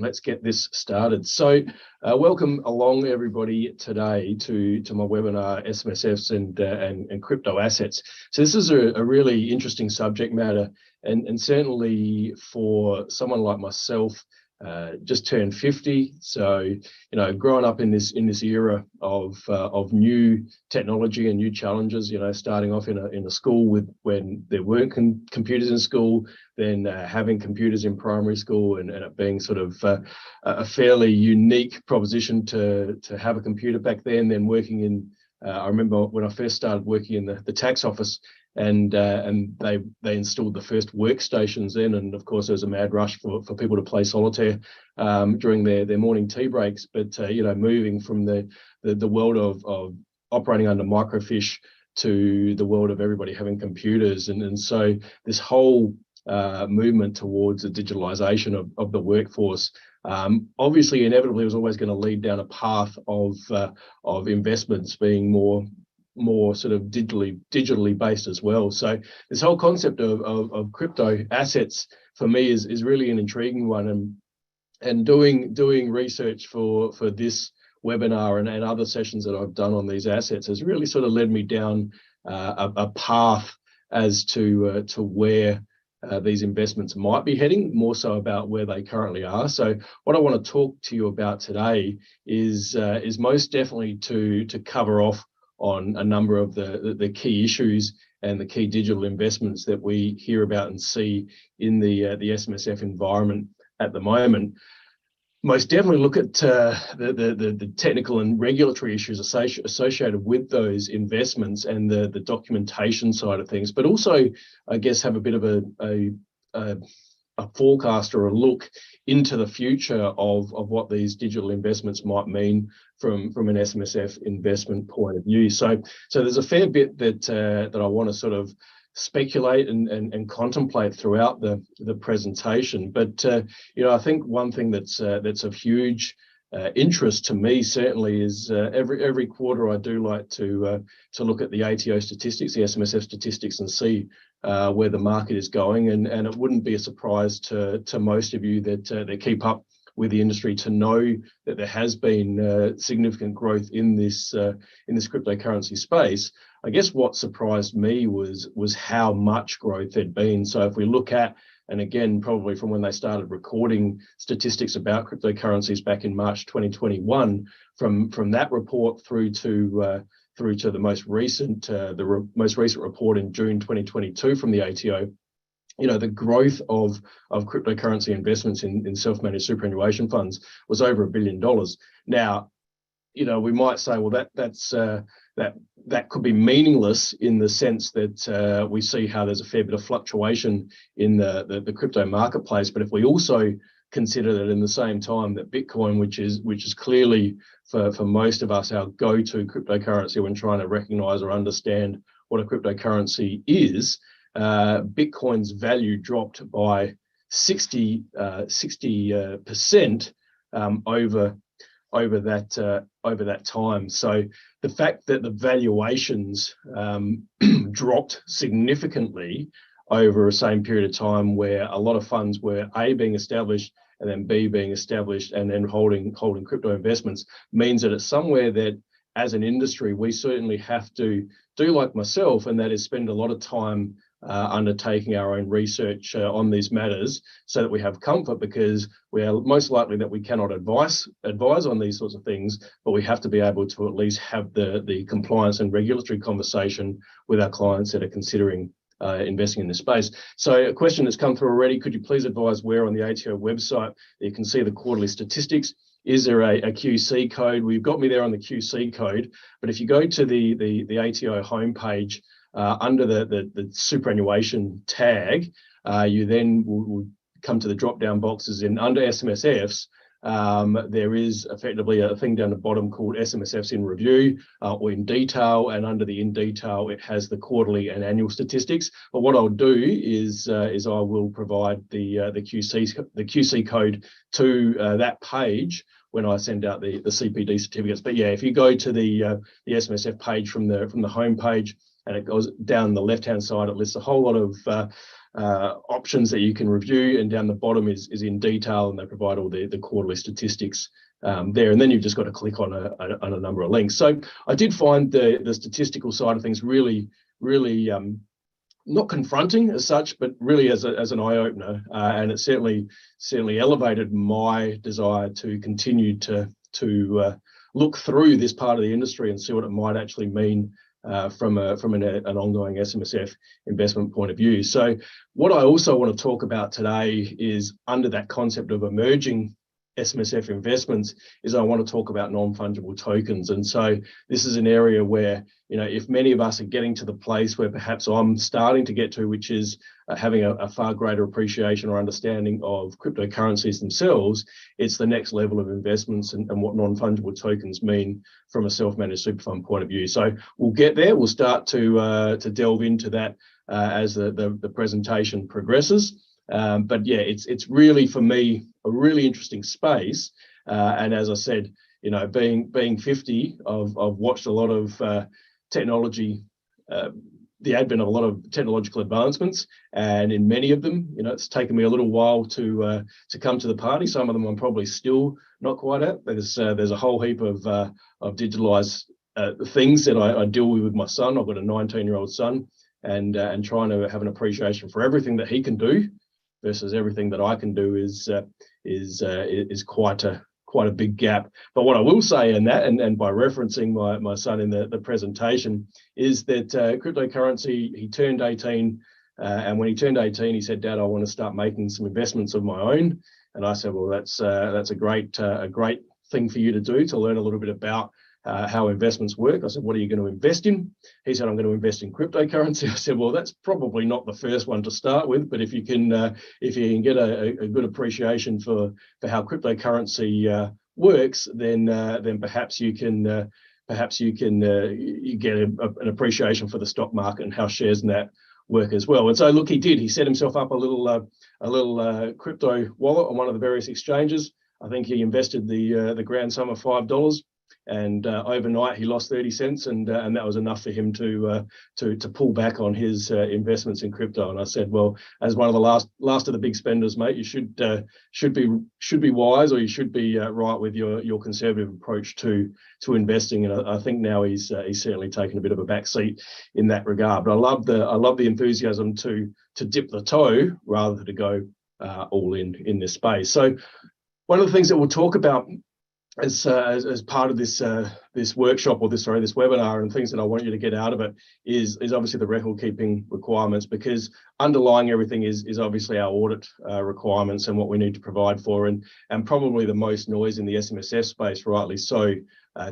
let's get this started. So welcome along everybody today to my webinar, SMSFs and crypto assets. So this is a really interesting subject matter, and certainly for someone like myself, just turned 50, so growing up in this era of new technology and new challenges, starting off in a school when there weren't computers in school, then having computers in primary school, and it being sort of a fairly unique proposition to have a computer back then working in I remember when I first started working in the tax office, and they installed the first workstations then, and of course there was a mad rush for people to play solitaire during their morning tea breaks. But moving from the world of operating under microfiche to the world of everybody having computers, and so this whole movement towards the digitalization of the workforce obviously inevitably was always going to lead down a path of investments being more sort of digitally based as well. So this whole concept of crypto assets for me is really an intriguing one, and doing research for this webinar and other sessions that I've done on these assets has really sort of led me down a path as to where these investments might be heading, more so about where they currently are. So what I want to talk to you about today is most definitely to cover off on a number of the key issues and the key digital investments that we hear about and see in the SMSF environment at the moment. Most definitely look at the technical and regulatory issues associated with those investments and the documentation side of things, but also, I guess, have a bit of a forecast or a look into the future of what these digital investments might mean from an SMSF investment point of view. So there's a fair bit that I want to sort of speculate and contemplate throughout the presentation. But I think one thing that's of huge interest to me certainly is every quarter I do like to look at the ATO statistics, the SMSF statistics, and see where the market is going. And it wouldn't be a surprise to most of you that they keep up with the industry to know that there has been significant growth in this cryptocurrency space. I guess what surprised me was how much growth there'd been. So if we look at, and again, probably from when they started recording statistics about cryptocurrencies back in March 2021, from that report through to the most recent report in June 2022 from the ATO, the growth of cryptocurrency investments in self-managed superannuation funds was over $1 billion. Now, we might say, well, that could be meaningless in the sense that we see how there's a fair bit of fluctuation in the crypto marketplace. But if we also consider that in the same time that Bitcoin, which is clearly for most of us our go-to cryptocurrency when trying to recognize or understand what a cryptocurrency is, Bitcoin's value dropped by 60% over that time. So the fact that the valuations dropped significantly over a same period of time, where a lot of funds were A, being established, and then B, being established and then holding crypto investments, means that it's somewhere that as an industry we certainly have to do like myself, and that is spend a lot of time undertaking our own research on these matters, so that we have comfort, because we are most likely that we cannot advise on these sorts of things, but we have to be able to at least have the compliance and regulatory conversation with our clients that are considering investing in this space. So a question that's come through already: could you please advise where on the ATO website you can see the quarterly statistics? Is there a QC code? We've got me there on the QC code, but if you go to the ATO homepage, under the superannuation tag, you then will come to the drop-down boxes under SMSFs. There is effectively a thing down the bottom called SMSFs in review or in detail, and under the in detail it has the quarterly and annual statistics. But what I'll do is I will provide the QC code to that page when I send out the CPD certificates. But yeah, if you go to the SMSF page from the home page, and it goes down the left-hand side, it lists a whole lot of options that you can review, and down the bottom is in detail, and they provide all the quarterly statistics there, and then you've just got to click on a number of links. So I did find the statistical side of things really not confronting as such, but really as an eye-opener, and it certainly elevated my desire to continue to look through this part of the industry and see what it might actually mean from an ongoing SMSF investment point of view. So what I also want to talk about today is, under that concept of emerging SMSF investments, is I want to talk about non-fungible tokens. And so this is an area where, if many of us are getting to the place where perhaps I'm starting to get to, which is having a far greater appreciation or understanding of cryptocurrencies themselves, it's the next level of investments and what non-fungible tokens mean from a self-managed super fund point of view. So we'll get there. We'll start to delve into that as the presentation progresses. But yeah, it's really, for me, a really interesting space. And as I said, being 50, I've watched a lot of technology, the advent of a lot of technological advancements, and in many of them, it's taken me a little while to come to the party. Some of them I'm probably still not quite at. There's a whole heap of digitalized things that I deal with my son. I've got a 19-year-old son, and trying to have an appreciation for everything that he can do versus everything that I can do is quite a big gap. But what I will say in that, and by referencing my son in the presentation, is that cryptocurrency, he turned 18, and when he turned 18, he said, "Dad, I want to start making some investments of my own." And I said, "Well, that's a great thing for you to do, to learn a little bit about how investments work." I said, "What are you going to invest in?" He said, "I'm going to invest in cryptocurrency." I said, "Well, that's probably not the first one to start with, but if you can get a good appreciation for how cryptocurrency works, then perhaps you can you get an appreciation for the stock market and how shares in that work as well." And so, look, he did. He set himself up a little crypto wallet on one of the various exchanges. I think he invested the grand sum of $5. And overnight he lost 30 cents, and that was enough for him to pull back on his investments in crypto. And I said, "Well, as one of the last of the big spenders, mate, you should be wise, or you should be right with your conservative approach to investing." And I think now he's certainly taken a bit of a back seat in that regard. But I love the enthusiasm to dip the toe rather than to go all in this space. So one of the things that we'll talk about as part of this workshop, or this webinar, and things that I want you to get out of it is obviously the record keeping requirements, because underlying everything is obviously our audit requirements and what we need to provide for, and probably the most noise in the SMSF space, rightly so,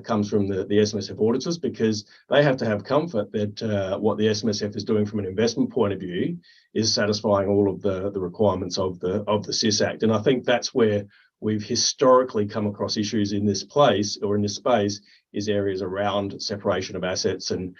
comes from the SMSF auditors, because they have to have comfort that what the SMSF is doing from an investment point of view is satisfying all of the requirements of the SIS Act. And I think that's where we've historically come across issues in this place, or in this space, is areas around separation of assets and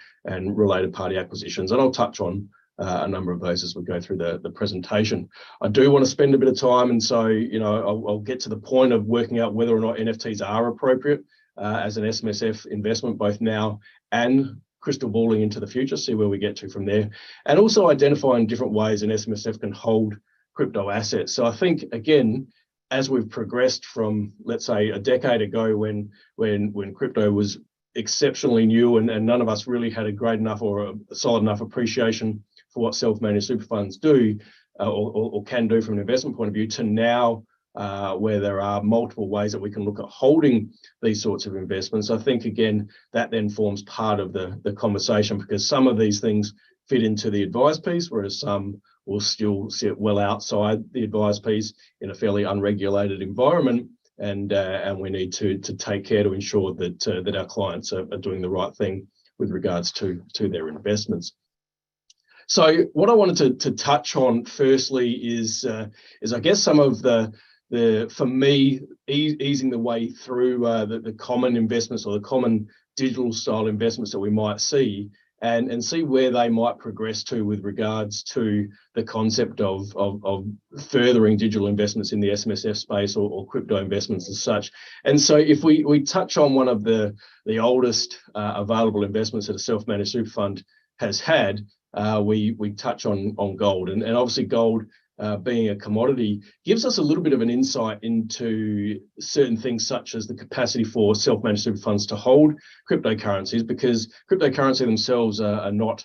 related party acquisitions. And I'll touch on a number of those as we go through the presentation. I do want to spend a bit of time, and so I'll get to the point of working out whether or not NFTs are appropriate as an SMSF investment, both now and crystal balling into the future, see where we get to from there, and also identifying different ways an SMSF can hold crypto assets. So I think, again, as we've progressed from, let's say, a decade ago when crypto was exceptionally new and none of us really had a great enough or a solid enough appreciation for what self-managed super funds do or can do from an investment point of view, to now where there are multiple ways that we can look at holding these sorts of investments. I think, again, that then forms part of the conversation, because some of these things fit into the advice piece, whereas some will still sit well outside the advice piece in a fairly unregulated environment, and we need to take care to ensure that our clients are doing the right thing with regards to their investments. So what I wanted to touch on firstly is I guess some of the for me, easing the way through the common investments, or the common digital style investments that we might see, and see where they might progress to with regards to the concept of furthering digital investments in the SMSF space, or crypto investments as such. And so if we touch on one of the oldest available investments that a self-managed super fund has had, we touch on gold, and obviously gold, being a commodity, gives us a little bit of an insight into certain things, such as the capacity for self-managed super funds to hold cryptocurrencies, because cryptocurrency themselves are not,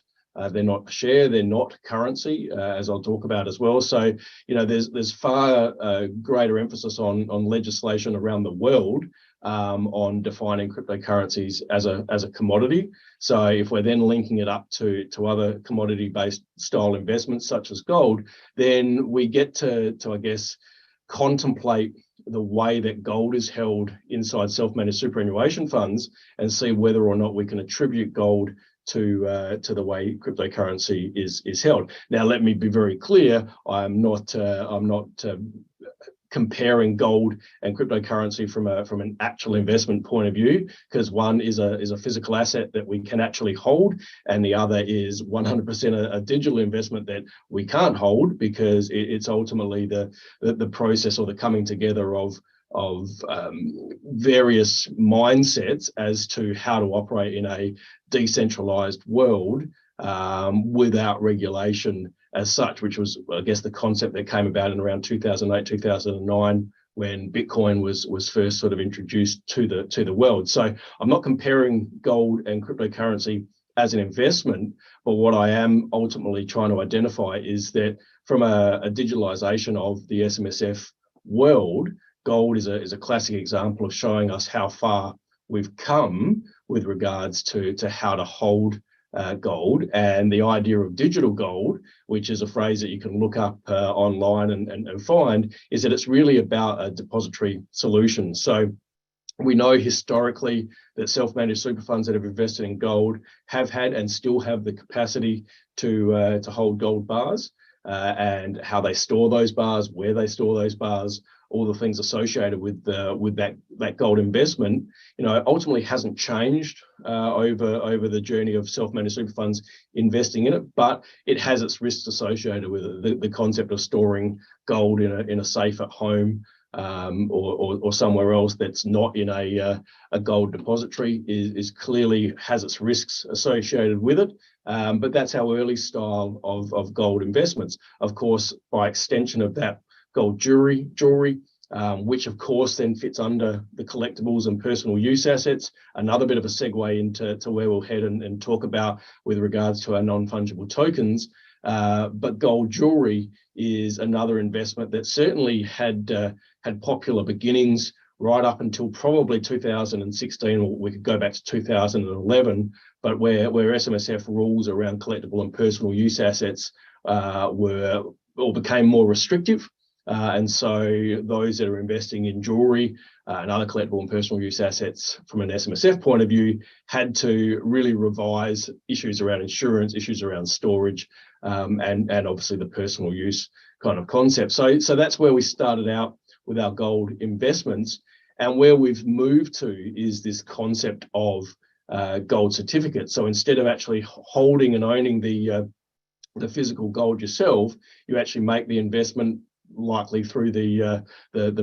they're not a share, they're not currency, as I'll talk about as well. So, there's far greater emphasis on legislation around the world on defining cryptocurrencies as a commodity. So if we're then linking it up to other commodity-based style investments such as gold, then we get to I guess, contemplate the way that gold is held inside self-managed superannuation funds and see whether or not we can attribute gold to the way cryptocurrency is held. Now, let me be very clear: I'm not comparing gold and cryptocurrency from an actual investment point of view, because one is a physical asset that we can actually hold, and the other is 100% a digital investment that we can't hold, because it's ultimately the process or the coming together of various mindsets as to how to operate in a decentralized world without regulation as such, which was, I guess, the concept that came about in around 2008, 2009, when Bitcoin was first sort of introduced to the world. So I'm not comparing gold and cryptocurrency as an investment, but what I am ultimately trying to identify is that from a digitalization of the SMSF world, gold is a classic example of showing us how far we've come with regards to how to hold gold. And the idea of digital gold, which is a phrase that you can look up online and find, is that it's really about a depository solution. So we know historically that self-managed super funds that have invested in gold have had and still have the capacity to hold gold bars, and how they store those bars, where they store those bars, all the things associated with that gold investment, ultimately hasn't changed over the journey of self-managed super funds investing in it, but it has its risks associated with it. The concept of storing gold in a safe at home, or somewhere else that's not in a gold depository is clearly has its risks associated with it. But that's our early style of gold investments. Of course, by extension of that, gold jewelry, which of course then fits under the collectibles and personal use assets. Another bit of a segue into where we'll head and talk about with regards to our non-fungible tokens. But gold jewelry is another investment that certainly had popular beginnings right up until probably 2016, or we could go back to 2011, but where SMSF rules around collectible and personal use assets became more restrictive. And so those that are investing in jewelry and other collectible and personal use assets from an SMSF point of view had to really revise issues around insurance, issues around storage, and obviously the personal use kind of concept. So that's where we started out with our gold investments. And where we've moved to is this concept of gold certificates. So instead of actually holding and owning the physical gold yourself, you actually make the investment likely through the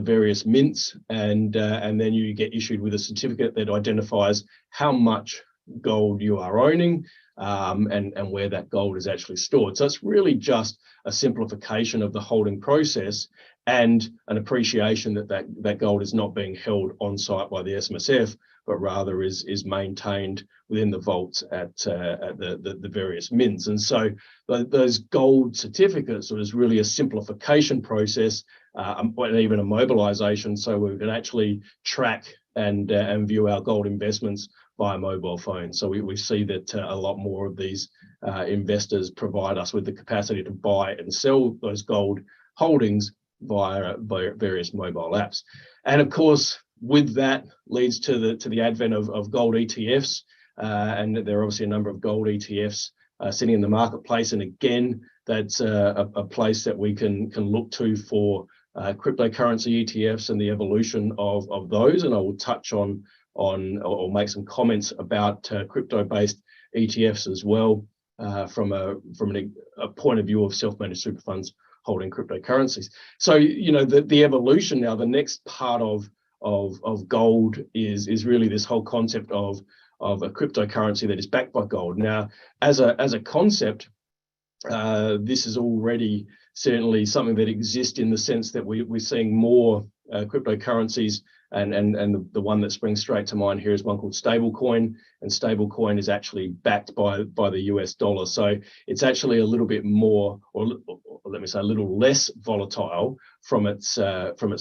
various mints, and then you get issued with a certificate that identifies how much gold you are owning, and where that gold is actually stored. So it's really just a simplification of the holding process and an appreciation that gold is not being held on site by the SMSF, but rather is maintained within the vaults at the various mints. And so those gold certificates is really a simplification process, and even a mobilization, so we can actually track and view our gold investments via mobile phone. So we see that a lot more of these investors provide us with the capacity to buy and sell those gold holdings via various mobile apps. And of course, with that leads to the advent of gold ETFs, and there are obviously a number of gold ETFs sitting in the marketplace. And again, that's a place that we can look to for cryptocurrency ETFs and the evolution of those. And I will touch on or make some comments about crypto-based ETFs as well, from a point of view of self-managed super funds holding cryptocurrencies. So the evolution now, the next part of gold is really this whole concept of a cryptocurrency that is backed by gold. Now, as a concept, this is already certainly something that exists in the sense that we're seeing more cryptocurrencies, and the one that springs straight to mind here is one called stablecoin, and stablecoin is actually backed by the US dollar. So it's actually a little bit more, or let me say, a little less volatile from its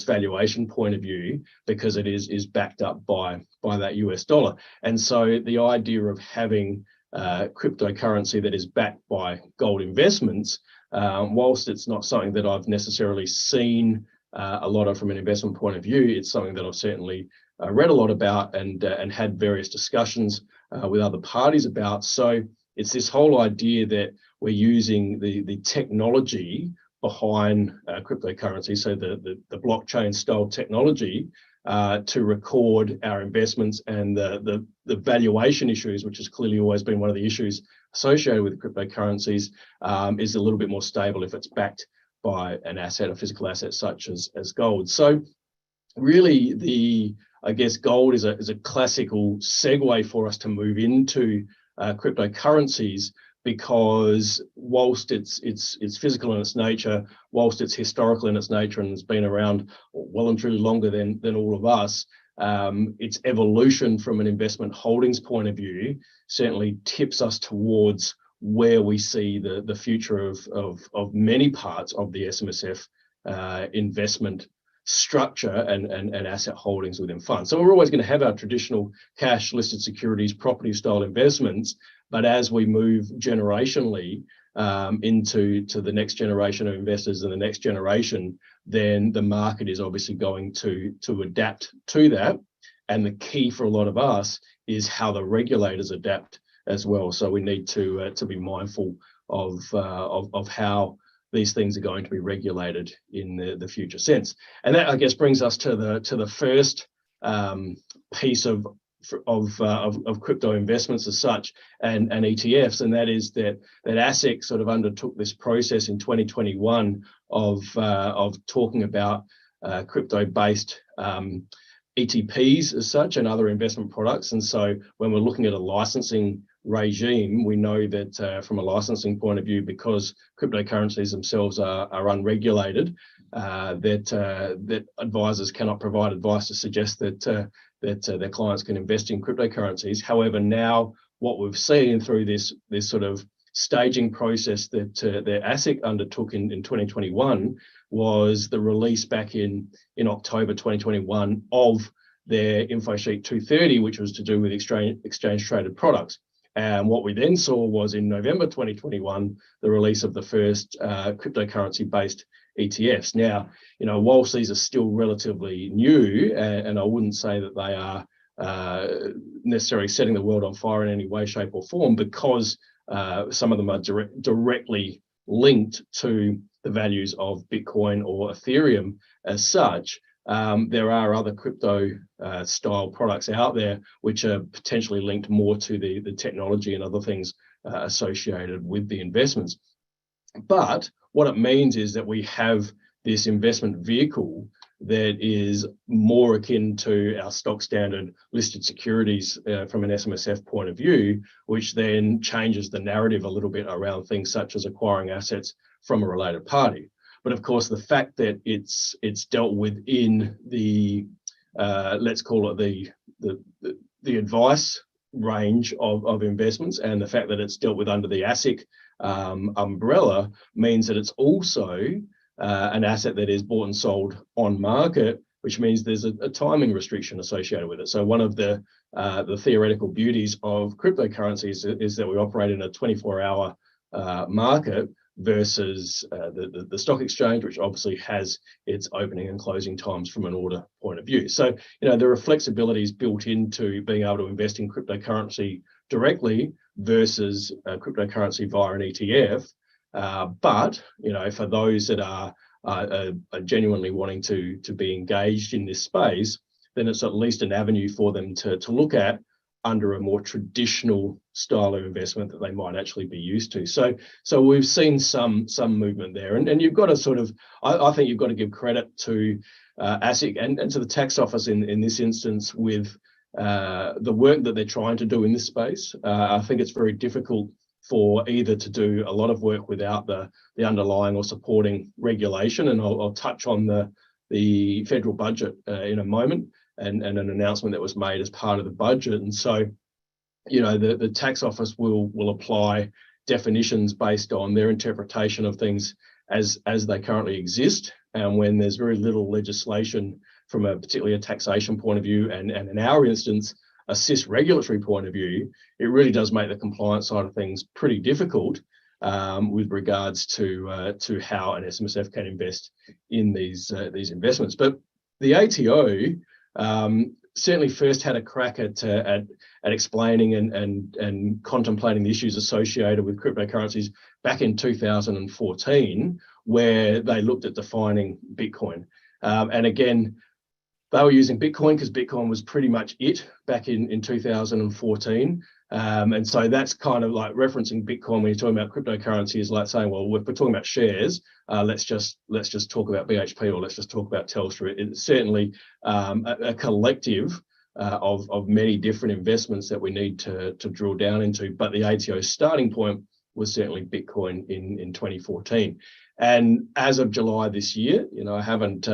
valuation point of view, because it is backed up by that US dollar. And so the idea of having cryptocurrency that is backed by gold investments, whilst it's not something that I've necessarily seen a lot of from an investment point of view, it's something that I've certainly read a lot about and had various discussions with other parties about. So it's this whole idea that we're using the technology behind cryptocurrency, so the blockchain style technology, to record our investments, and the valuation issues, which has clearly always been one of the issues associated with cryptocurrencies, is a little bit more stable if it's backed by an asset, a physical asset such as gold. So really, I guess gold is a classical segue for us to move into cryptocurrencies, because whilst it's physical in its nature, whilst it's historical in its nature, and it's been around well and truly longer than all of us, its evolution from an investment holdings point of view certainly tips us towards where we see the future of many parts of the SMSF investment structure and asset holdings within funds. So we're always going to have our traditional cash, listed securities, property style investments, but as we move generationally into the next generation of investors and the next generation, then the market is obviously going to adapt to that. And the key for a lot of us is how the regulators adapt as well. So we need to be mindful of how these things are going to be regulated in the future sense. And that, I guess, brings us to the first piece of crypto investments as such, and ETFs, and that is that ASIC sort of undertook this process in 2021 of talking about crypto-based ETPs as such and other investment products. And so when we're looking at a licensing regime, we know that from a licensing point of view, because cryptocurrencies themselves are unregulated, that advisors cannot provide advice to suggest that their clients can invest in cryptocurrencies. However, now what we've seen through this sort of staging process that the ASIC undertook in 2021 was the release back in October 2021 of their info sheet 230, which was to do with exchange traded products. And what we then saw was in November 2021, the release of the first cryptocurrency-based ETFs. Now, whilst these are still relatively new, and I wouldn't say that they are necessarily setting the world on fire in any way, shape, or form, because some of them are directly linked to the values of Bitcoin or Ethereum as such, there are other crypto style products out there which are potentially linked more to the technology and other things associated with the investments. But what it means is that we have this investment vehicle that is more akin to our stock standard listed securities from an SMSF point of view, which then changes the narrative a little bit around things such as acquiring assets from a related party. But of course, the fact that it's dealt with in the let's call it the advice range of investments, and the fact that it's dealt with under the ASIC umbrella means that it's also an asset that is bought and sold on market, which means there's a timing restriction associated with it. So one of the theoretical beauties of cryptocurrencies is that we operate in a 24-hour market versus the stock exchange, which obviously has its opening and closing times from an order point of view. So, there are flexibilities built into being able to invest in cryptocurrency directly versus cryptocurrency via an ETF. But, for those that are genuinely wanting to be engaged in this space, then it's at least an avenue for them to look at under a more traditional style of investment that they might actually be used to. So we've seen some movement there, and you've got to sort of, I think you've got to give credit to ASIC and to the tax office in this instance with the work that they're trying to do in this space. I think it's very difficult for either to do a lot of work without the underlying or supporting regulation. And I'll touch on the federal budget in a moment, and an announcement that was made as part of the budget. And so, you know, the tax office will apply definitions based on their interpretation of things as they currently exist. And when there's very little legislation from particularly a taxation point of view, and in our instance, a CIS regulatory point of view, it really does make the compliance side of things pretty difficult with regards to how an SMSF can invest in these investments. But the ATO certainly first had a crack at explaining and contemplating the issues associated with cryptocurrencies back in 2014, where they looked at defining Bitcoin. And again, they were using Bitcoin because Bitcoin was pretty much it back in 2014. And so that's kind of like referencing Bitcoin when you're talking about cryptocurrency is like saying, well, if we're talking about shares, let's just talk about BHP, or let's just talk about Telstra. It's certainly a collective of many different investments that we need to drill down into. But the ATO's starting point was certainly Bitcoin in 2014. And as of July this year, you know, I haven't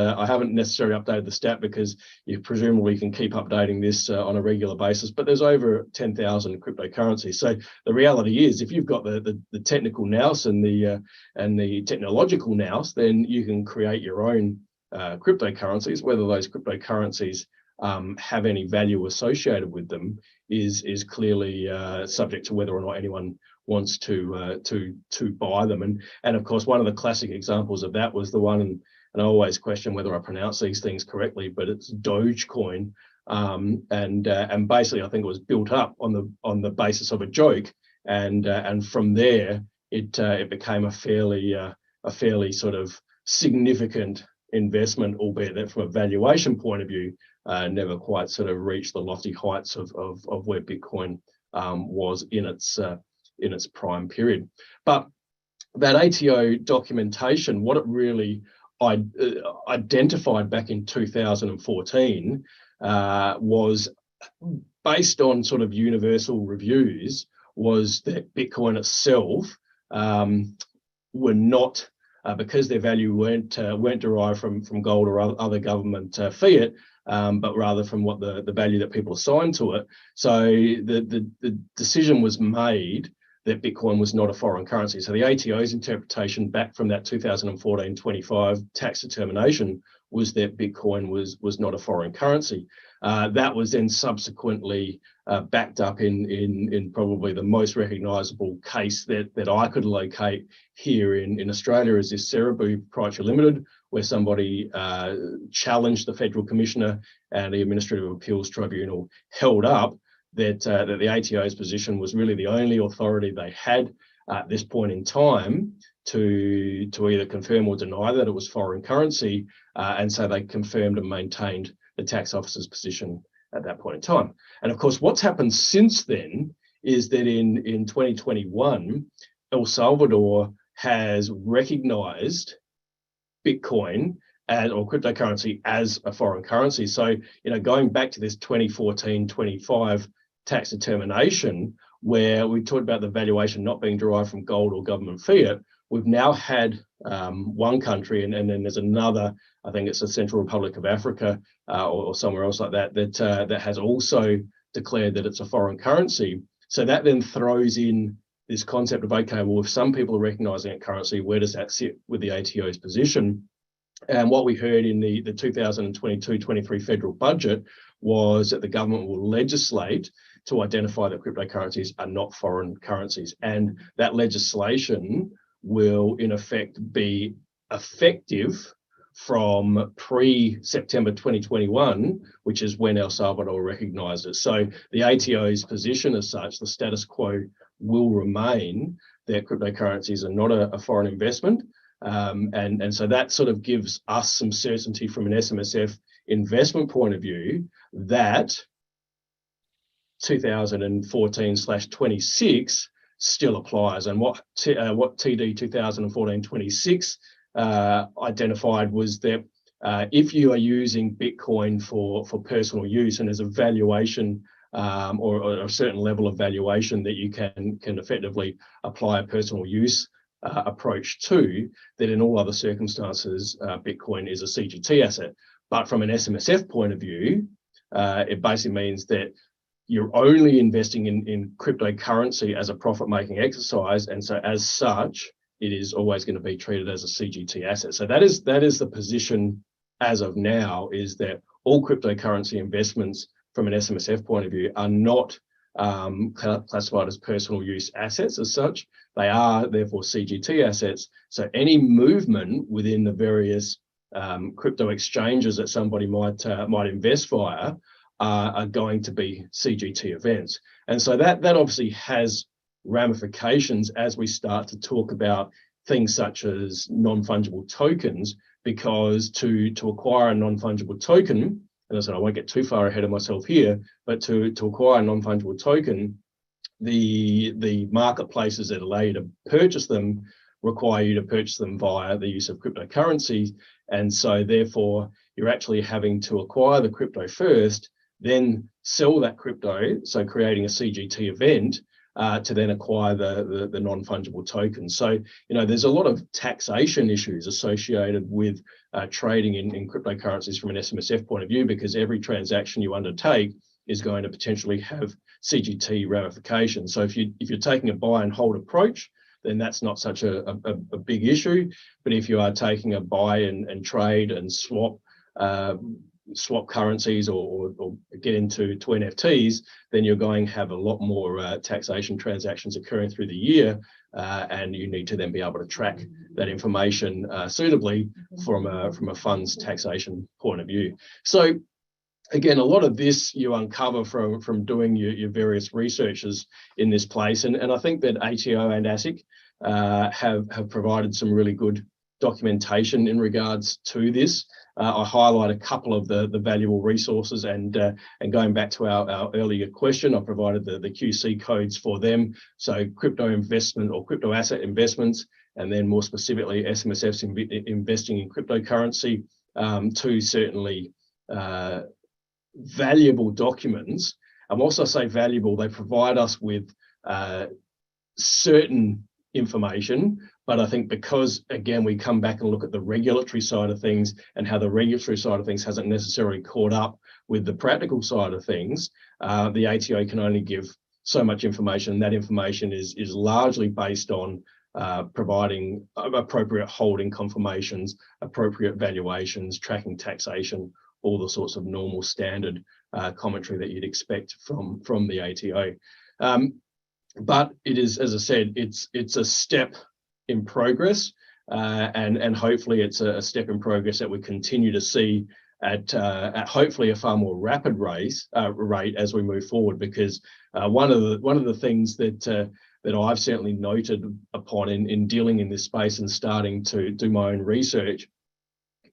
necessarily updated the stat because you presumably can keep updating this on a regular basis, but there's over 10,000 cryptocurrencies. So the reality is, if you've got the technical nous and the technological nous, then you can create your own cryptocurrencies. Whether those cryptocurrencies have any value associated with them is clearly subject to whether or not anyone wants to buy them. And of course, one of the classic examples of that was the one, and I always question whether I pronounce these things correctly, but it's Dogecoin. And basically I think it was built up on the basis of a joke, and from there it became a fairly sort of significant investment, albeit that from a valuation point of view never quite sort of reached the lofty heights of where Bitcoin was in its prime period. But that ATO documentation, what it really identified back in 2014 was based on sort of universal reviews, was that Bitcoin itself were not, because their value weren't derived from gold or other government fiat, but rather from what the value that people assigned to it. So the decision was made that Bitcoin was not a foreign currency. So the ATO's interpretation back from that 2014-25 tax determination was that Bitcoin was not a foreign currency. That was then subsequently backed up in probably the most recognisable case that I could locate here in Australia, is this Cereboo Proprietary Limited, where somebody challenged the Federal Commissioner, and the Administrative Appeals Tribunal held up that the ATO's position was really the only authority they had at this point in time to either confirm or deny that it was foreign currency, and so they confirmed and maintained the tax officer's position at that point in time. And of course, what's happened since then is that in 2021, El Salvador has recognised Bitcoin or cryptocurrency as a foreign currency. So, you know, going back to this 2014-25 tax determination, where we talked about the valuation not being derived from gold or government fiat, we've now had one country, and then there's another, I think it's the Central Republic of Africa or somewhere else like that has also declared that it's a foreign currency. So that then throws in this concept of, okay, well, if some people are recognising it currency, where does that sit with the ATO's position? And what we heard in the 2022-23 federal budget was that the government will legislate to identify that cryptocurrencies are not foreign currencies. And that legislation will, in effect, be effective from pre-September 2021, which is when El Salvador recognised it. So the ATO's position as such, the status quo will remain that cryptocurrencies are not a foreign investment. And so that sort of gives us some certainty from an SMSF investment point of view that 2014/26 still applies. And what TD 2014-26 identified was that if you are using Bitcoin for personal use and there's a valuation or a certain level of valuation that you can effectively apply a personal use approach to, that in all other circumstances, Bitcoin is a CGT asset. But from an SMSF point of view, it basically means that you're only investing in cryptocurrency as a profit-making exercise, and so as such, it is always going to be treated as a CGT asset. So that is the position as of now, is that all cryptocurrency investments from an SMSF point of view are not classified as personal use assets as such. They are therefore CGT assets. So any movement within the various crypto exchanges that somebody might invest via are going to be CGT events. And so that obviously has ramifications as we start to talk about things such as non-fungible tokens, because to acquire a non-fungible token, and I said I won't get too far ahead of myself here, but to acquire a non-fungible token, the marketplaces that allow you to purchase them require you to purchase them via the use of cryptocurrency. And so therefore, you're actually having to acquire the crypto first, then sell that crypto, so creating a CGT event, to then acquire the non-fungible token. So, there's a lot of taxation issues associated with trading in cryptocurrencies from an SMSF point of view, because every transaction you undertake is going to potentially have CGT ramifications. So if you're taking a buy and hold approach, then that's not such a big issue. But if you are taking a buy and trade and swap currencies or get into NFTs, then you're going to have a lot more taxation transactions occurring through the year, and you need to then be able to track that information suitably from a funds taxation point of view. So again, a lot of this you uncover from doing your various researches in this place, and I think that ATO and ASIC have provided some really good documentation in regards to this. I highlight a couple of the valuable resources, and going back to our earlier question, I provided the QC codes for them. So crypto investment or crypto asset investments, and then more specifically SMSF's investing in cryptocurrency, two certainly valuable documents. I'm also say valuable, they provide us with certain information, but I think because, again, we come back and look at the regulatory side of things and how the regulatory side of things hasn't necessarily caught up with the practical side of things, the ATO can only give so much information. That information is largely based on providing appropriate holding confirmations, appropriate valuations, tracking taxation, all the sorts of normal standard commentary that you'd expect from the ATO. But it is, as I said, it's a step in progress, and hopefully it's a step in progress that we continue to see at hopefully a far more rapid rate as we move forward. Because one of the things that I've certainly noted upon in dealing in this space and starting to do my own research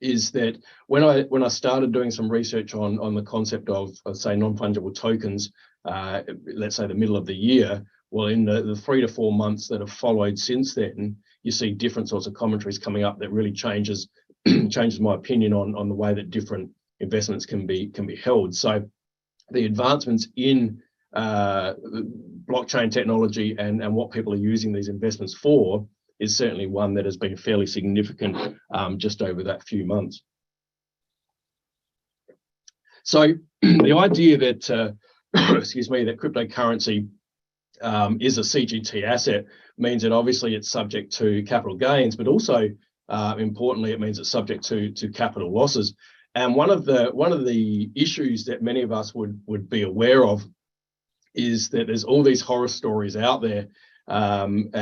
is that when I started doing some research on the concept of say non-fungible tokens, let's say the middle of the year, well, in the 3 to 4 months that have followed since then, you see different sorts of commentaries coming up that really changes my opinion on the way that different investments can be held. So the advancements in blockchain technology and what people are using these investments for is certainly one that has been fairly significant just over that few months. So the idea that excuse me, that cryptocurrency is a CGT asset means that obviously it's subject to capital gains, but also importantly, it means it's subject to capital losses. And one of the issues that many of us would be aware of is that there's all these horror stories out there, and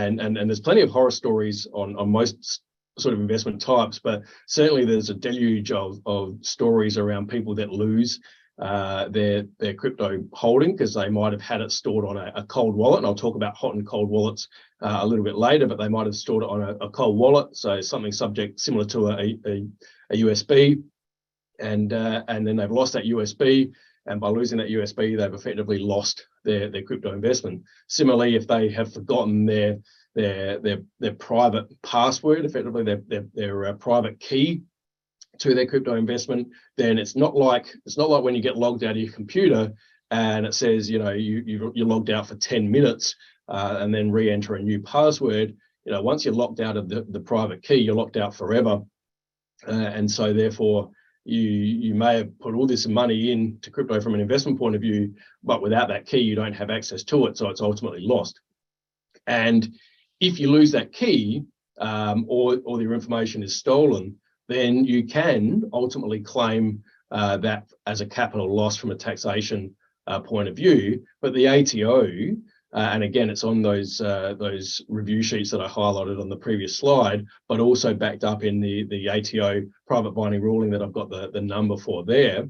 there's plenty of horror stories on most sort of investment types, but certainly there's a deluge of stories around people that lose their crypto holding because they might have had it stored on a cold wallet. And I'll talk about hot and cold wallets a little bit later, but they might have stored it on a cold wallet, so something subject similar to a USB, and then they've lost that USB, and by losing that USB, they've effectively lost their crypto investment. Similarly, if they have forgotten their private password, effectively their private key to their crypto investment, then it's not like when you get logged out of your computer and it says, you're logged out for 10 minutes and then re-enter a new password, once you're locked out of the private key, you're locked out forever. And so therefore, you may have put all this money into crypto from an investment point of view, but without that key, you don't have access to it. So it's ultimately lost. And if you lose that key or your information is stolen, then you can ultimately claim that as a capital loss from a taxation point of view. But the ATO, and again, it's on those review sheets that I highlighted on the previous slide, but also backed up in the ATO private binding ruling that I've got the number for there,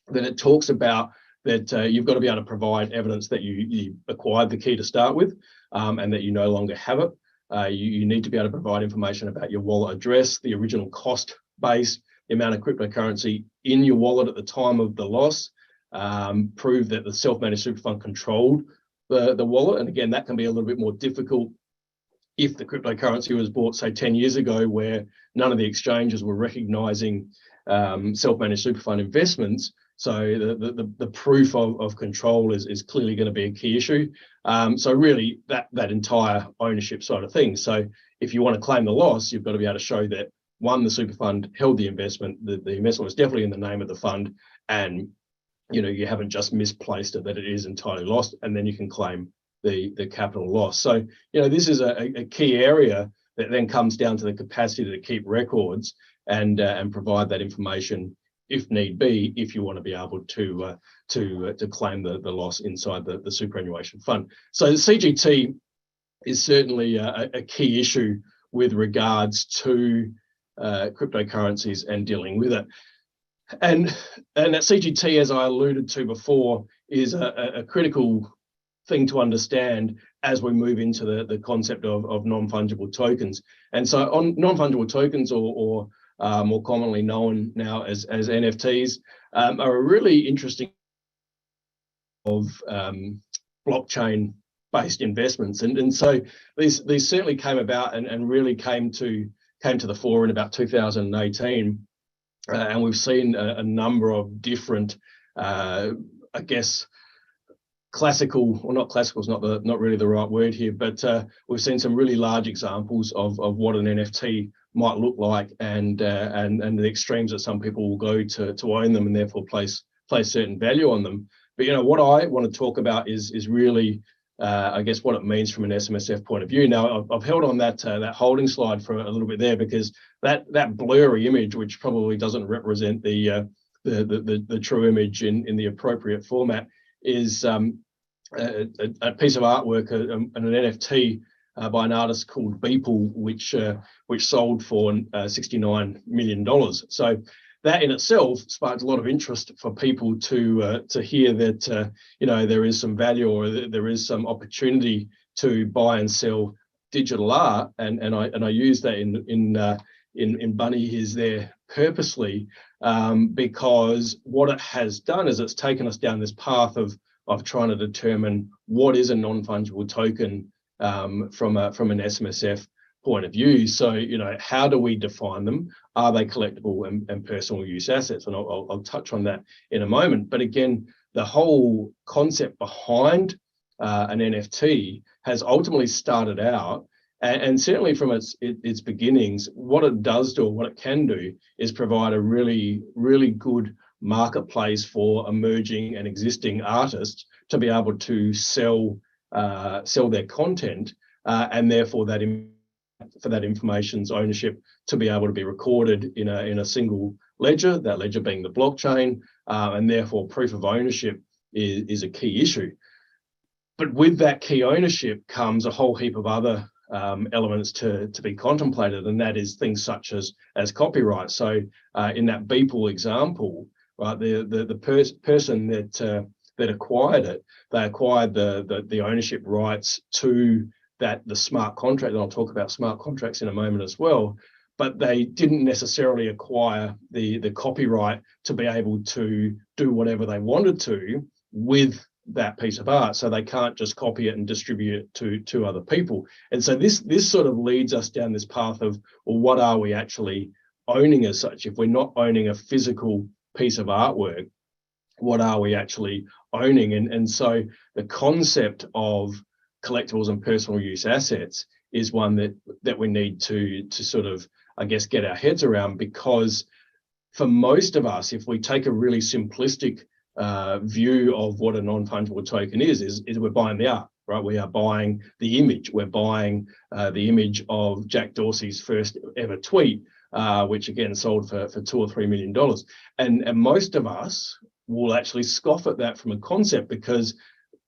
that it talks about that you've got to be able to provide evidence that you acquired the key to start with and that you no longer have it. You need to be able to provide information about your wallet address, the original cost base, the amount of cryptocurrency in your wallet at the time of the loss, prove that the self-managed super fund controlled the wallet. And again, that can be a little bit more difficult if the cryptocurrency was bought, say, 10 years ago, where none of the exchanges were recognizing self-managed super fund investments. So the proof of control is clearly going to be a key issue. So really that entire ownership side of things. So if you want to claim the loss, you've got to be able to show that, one, the super fund held the investment, the investment was definitely in the name of the fund, and you haven't just misplaced it, that it is entirely lost, and then you can claim the capital loss. So this is a key area that then comes down to the capacity to keep records and provide that information if need be, if you want to be able to claim the loss inside the superannuation fund. So the CGT is certainly a key issue with regards to cryptocurrencies and dealing with it. And that CGT, as I alluded to before, is a critical thing to understand as we move into the concept of non-fungible tokens. And so on non-fungible tokens, or more commonly known now as NFTs, are a really interesting of blockchain-based investments. And so these certainly came about and really came to the fore in about 2018. And we've seen a number of different, classical, or not classical is not really the right word here, but we've seen some really large examples of what an NFT might look like, and the extremes that some people will go to own them and therefore place certain value on them. But what I want to talk about is really what it means from an SMSF point of view. Now, I've held on that holding slide for a little bit there, because that blurry image, which probably doesn't represent the true image in the appropriate format, is a piece of artwork, an NFT by an artist called Beeple, which sold for $69 million. So that in itself sparked a lot of interest for people to hear that there is some value, or there is some opportunity to buy and sell digital art, and I use that in bunny ears there purposely, because what it has done is it's taken us down this path of trying to determine what is a non-fungible token from an SMSF point of view. So, how do we define them? Are they collectible and personal use assets? And I'll touch on that in a moment. But again, the whole concept behind an NFT has ultimately started out, and certainly from its beginnings, what it does do, or what it can do, is provide a really, really good marketplace for emerging and existing artists to be able to sell their content, and therefore for that information's ownership to be able to be recorded in a single ledger, that ledger being the blockchain, and therefore proof of ownership is a key issue. But with that key ownership comes a whole heap of other elements to be contemplated, and that is things such as copyright. So in that Beeple example, right, the person that acquired it, they acquired the ownership rights to the smart contract, and I'll talk about smart contracts in a moment as well, but they didn't necessarily acquire the copyright to be able to do whatever they wanted to with that piece of art. So they can't just copy it and distribute it to other people. And so this sort of leads us down this path of, well, what are we actually owning as such? If we're not owning a physical piece of artwork, what are we actually owning. And so the concept of collectibles and personal use assets is one that we need to sort of, I guess, get our heads around, because for most of us, if we take a really simplistic view of what a non-fungible token is we're buying the art, right? We are buying the image. We're buying the image of Jack Dorsey's first ever tweet, which again sold for $2 or $3 million. And most of us will actually scoff at that from a concept, because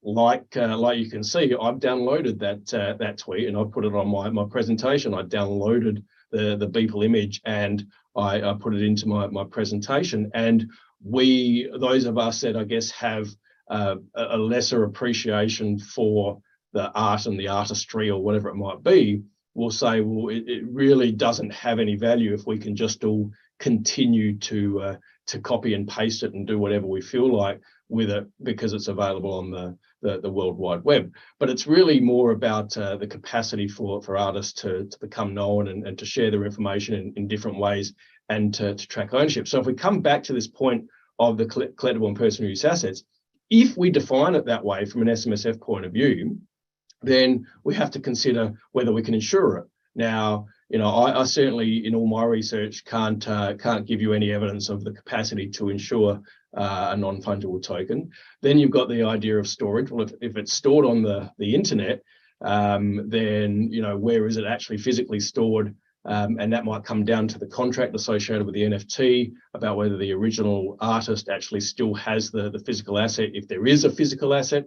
like you can see, I've downloaded that tweet and I put it on my presentation. I downloaded the Beeple image and I put it into my presentation. And those of us that I guess have a lesser appreciation for the art and the artistry or whatever it might be, will say, well, it really doesn't have any value if we can just all continue to copy and paste it and do whatever we feel like with it because it's available on the World Wide Web. But it's really more about the capacity for artists to become known and to share their information in different ways and to track ownership. So if we come back to this point of the collectible and personal use assets, if we define it that way from an SMSF point of view, then we have to consider whether we can insure it. Now, you know, I certainly in all my research can't give you any evidence of the capacity to insure a non-fungible token. Then you've got the idea of storage. Well, if it's stored on the internet, then, you know, where is it actually physically stored? And that might come down to the contract associated with the NFT, about whether the original artist actually still has the physical asset, if there is a physical asset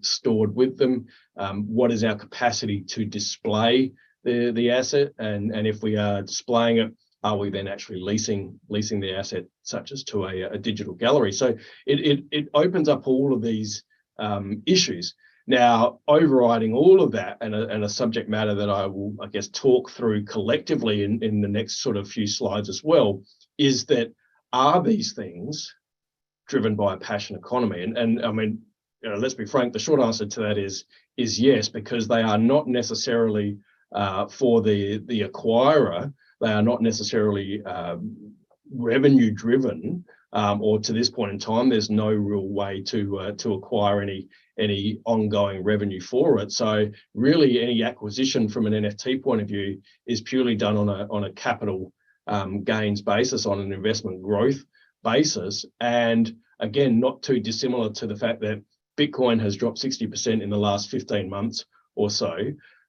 stored with them. What is our capacity to display the asset? And if we are displaying it, are we then actually leasing the asset, such as to a digital gallery? So it opens up all of these issues. Now, overriding all of that, and a subject matter that I will, I guess, talk through collectively in the next sort of few slides as well, is that are these things driven by a passion economy? And I mean, you know, let's be frank, the short answer to that is yes, because they are not necessarily for the acquirer. They are not necessarily revenue driven, or to this point in time, there's no real way to acquire any ongoing revenue for it. So really, any acquisition from an NFT point of view is purely done on a capital gains basis, on an investment growth basis, and again, not too dissimilar to the fact that Bitcoin has dropped 60% in the last 15 months or so.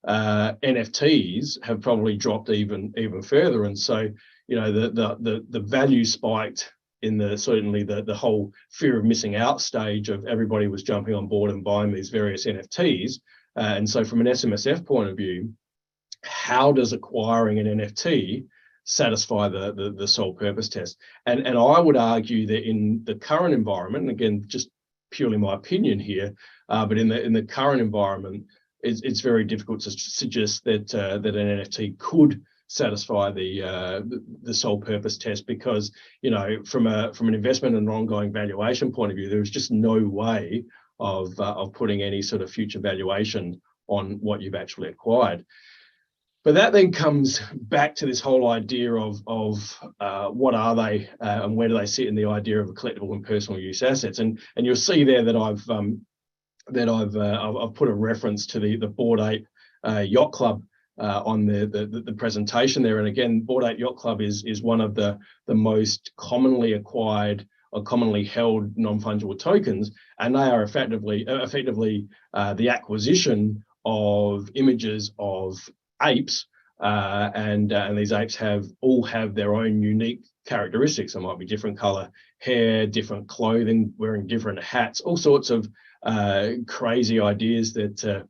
NFTs have probably dropped even further, and so, you know, the value spiked in certainly the whole fear of missing out stage of everybody was jumping on board and buying these various NFTs. And so from an SMSF point of view, how does acquiring an NFT satisfy the sole purpose test? And I would argue that in the current environment, and again, just purely my opinion here, but in the current environment, it's very difficult to suggest that an NFT could satisfy the sole purpose test, because, you know, from an investment and ongoing valuation point of view, there's just no way of putting any sort of future valuation on what you've actually acquired. But that then comes back to this whole idea of what are they and where do they sit in the idea of a collectible and personal use assets. And you'll see there that I've put a reference to the Bored Ape Yacht Club on the presentation there. And again, Bored Ape Yacht Club is one of the most commonly acquired or commonly held non-fungible tokens, and they are effectively the acquisition of images of apes, and these apes all have their own unique characteristics. It might be different color hair, different clothing, wearing different hats, all sorts of crazy ideas that